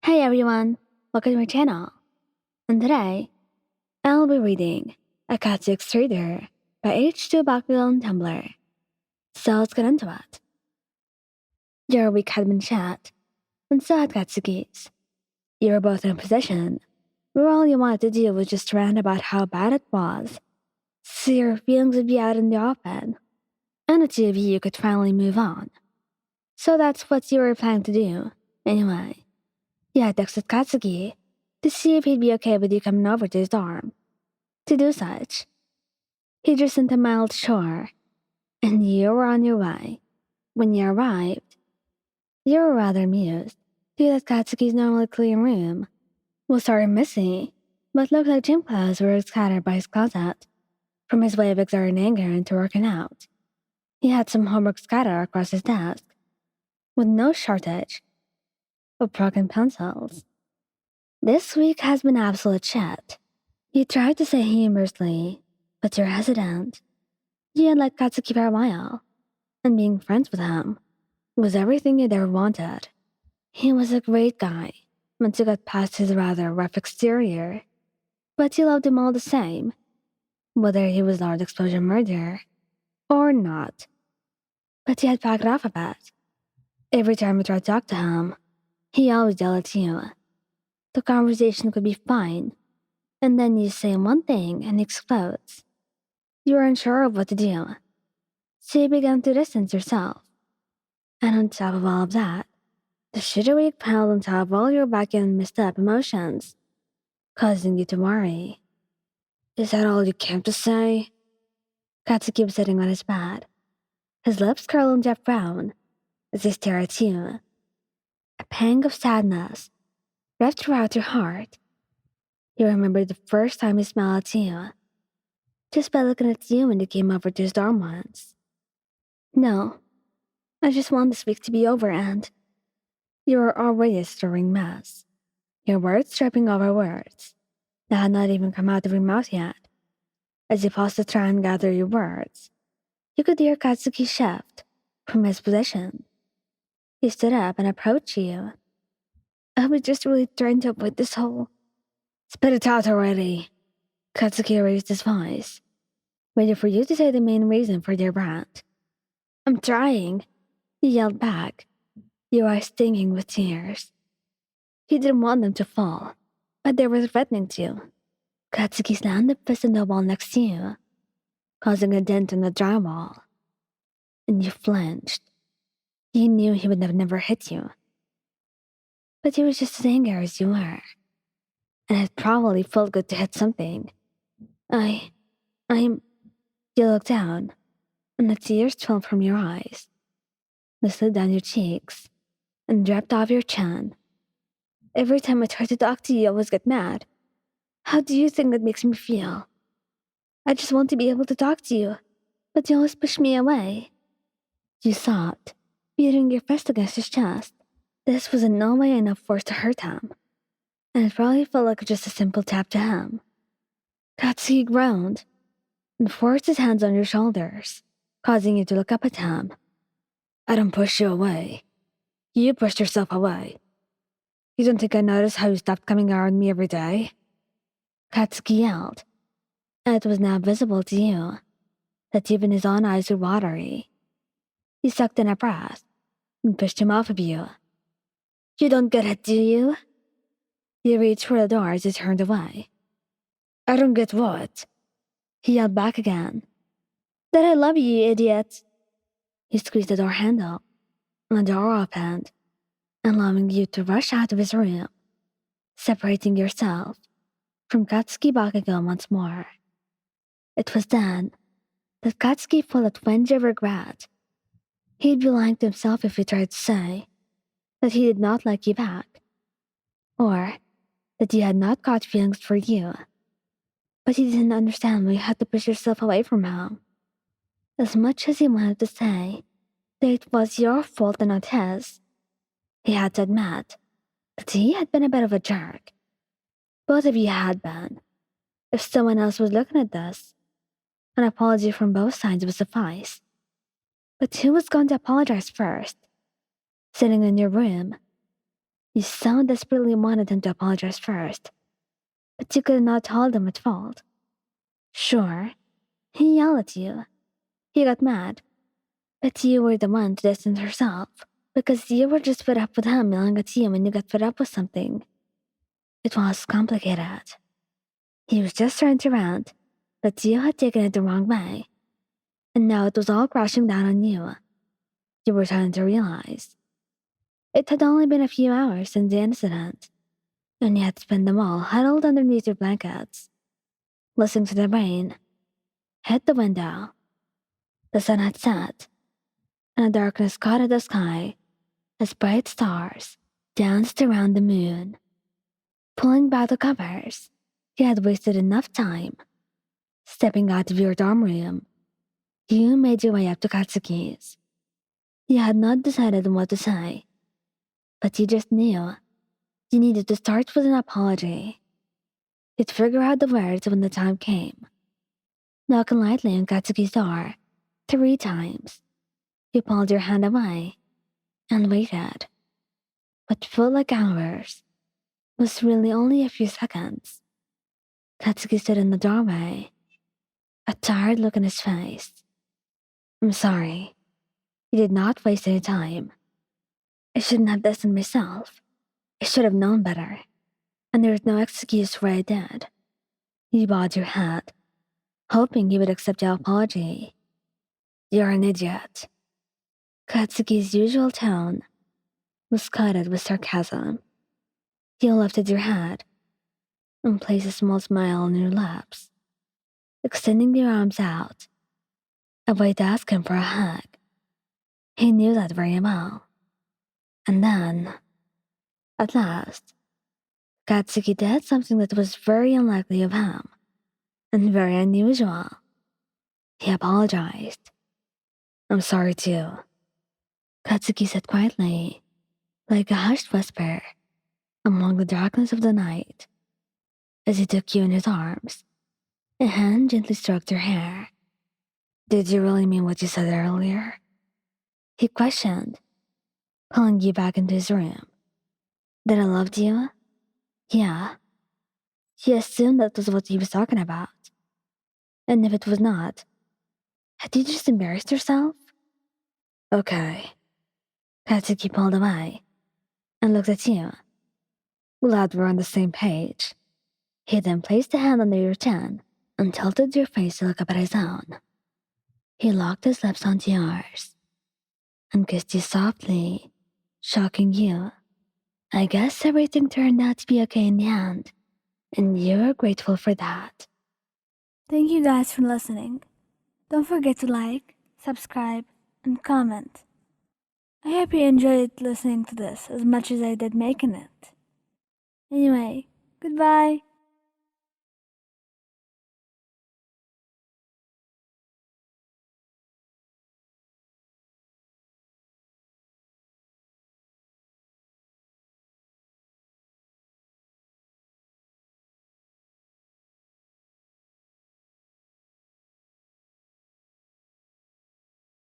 Hey everyone, welcome to my channel. And today, I'll be reading A Katsuki Reader by H2 Bakugou on Tumblr. So let's get into it. Your week had been shot, and so had Katsuki's. You were both in a position where all you wanted to do was just rant about how bad it was, so your feelings would be out in the open, and the two of you could finally move on. So that's what you were planning to do, anyway. You had texted Katsuki to see if he'd be okay with you coming over to his dorm. To do such, he just sent a mild shore, and you were on your way. When you arrived, you were rather amused to see that Katsuki's normally clean room was sort of messy, but looked like gym clothes were scattered by his closet, from his way of exerting anger into working out. He had some homework scattered across his desk, with no shortage of broken pencils. This week has been absolute shit. You tried to say humorously, but you're hesitant. You had let Katsuki for a while, and being friends with him was everything you'd ever wanted. He was a great guy once you got past his rather rough exterior, but you loved him all the same, whether he was large exposure murder or not. But you had backed off a bit. Every time you tried to talk to him, he always yelled at you. The conversation could be fine, and then you say one thing and he explodes. You were unsure of what to do, so you began to distance yourself. And on top of all of that, the shitty week piled on top of all your back and messed up emotions, causing you to worry. Is that all you came to say? Katsuki was sitting on his bed, his lips curling jet brown as he stared at you. A pang of sadness ripped throughout your heart. You remembered the first time he smiled at you, just by looking at you when you came over to his dorm once. No, I just want this week to be over and you were already a stirring mess. Your words tripping over words that had not even come out of your mouth yet. As you paused to try and gather your words, you could hear Katsuki shift from his position. He stood up and approached you. I was just really trying to avoid this whole. Spit it out already. Katsuki raised his voice, waiting for you to say the main reason for your rant. I'm trying, he yelled back, your eyes stinging with tears. He didn't want them to fall, but they were threatening to. Katsuki slammed the fist in the wall next to you, causing a dent in the drywall. And you flinched. You knew he would have never hit you. But he was just as angry as you were. And it probably felt good to hit something. I'm... You looked down, and the tears fell from your eyes. They slid down your cheeks, and dripped off your chin. Every time I try to talk to you, I always get mad. How do you think that makes me feel? I just want to be able to talk to you, but you always push me away. You sobbed, beating your fist against his chest. This was in no way enough force to hurt him, and it probably felt like just a simple tap to him. Katsuki groaned and forced his hands on your shoulders, causing you to look up at him. I don't push you away. You pushed yourself away. You don't think I noticed how you stopped coming around me every day? Katsuki yelled, and it was now visible to you that even his own eyes were watery. He sucked in a breath and pushed him off of you. You don't get it, do you? You reached for the door as he turned away. I don't get what? He yelled back again. That I love you, you idiot. He squeezed the door handle, and the door opened, allowing you to rush out of his room, separating yourself from Katsuki Bakugou once more. It was then that Katsuki felt a twinge of regret. He'd be lying to himself if he tried to say that he did not like you back, or that you had not caught feelings for you. But he didn't understand why you had to push yourself away from him. As much as he wanted to say that it was your fault and not his, he had to admit that he had been a bit of a jerk. Both of you had been. If someone else was looking at this, an apology from both sides would suffice. But who was going to apologize first? Sitting in your room, You so desperately wanted him to apologize first, but you could not hold him at fault. Sure, he yelled at you. He got mad, but you were the one to distance yourself because you were just fed up with him yelling at you when you got fed up with something. It was complicated. He was just trying to rant, but you had taken it the wrong way, and now it was all crashing down on you. You were starting to realize. It had only been a few hours since the incident, and you had spent them all huddled underneath your blankets, listening to the rain hit the window. The sun had set, and the darkness coated the sky as bright stars danced around the moon. Pulling back the covers, you had wasted enough time. Stepping out of your dorm room, you made your way up to Katsuki's. You had not decided on what to say, but you just knew you needed to start with an apology. You'd figure out the words when the time came. Knocking lightly on Katsuki's door 3 times, you pulled your hand away and waited. What felt like hours was really only a few seconds. Katsuki stood in the doorway, a tired look on his face. I'm sorry. You did not waste any time. I shouldn't have listened myself. I should have known better. And there is no excuse why I did. You bowed your head, hoping he would accept your apology. You're an idiot. Katsuki's usual tone was coated with sarcasm. You lifted your head and placed a small smile on your lips, extending your arms out, a way to ask him for a hug. He knew that very well. And then, at last, Katsuki did something that was very unlikely of him, and very unusual. He apologized. I'm sorry too, Katsuki said quietly, like a hushed whisper, among the darkness of the night. As he took you in his arms, a hand gently stroked your hair. Did you really mean what you said earlier? He questioned, pulling you back into his room. That I loved you? Yeah. He assumed that was what he was talking about. And if it was not, had you just embarrassed yourself? Okay. Katsuki pulled away and looked at you. Glad we're on the same page. He then placed a hand under your chin and tilted your face to look up at his own. He locked his lips onto yours and kissed you softly, shocking you. I guess everything turned out to be okay in the end, and you're grateful for that. Thank you guys for listening. Don't forget to like, subscribe, and comment. I hope you enjoyed listening to this as much as I did making it. Anyway, goodbye.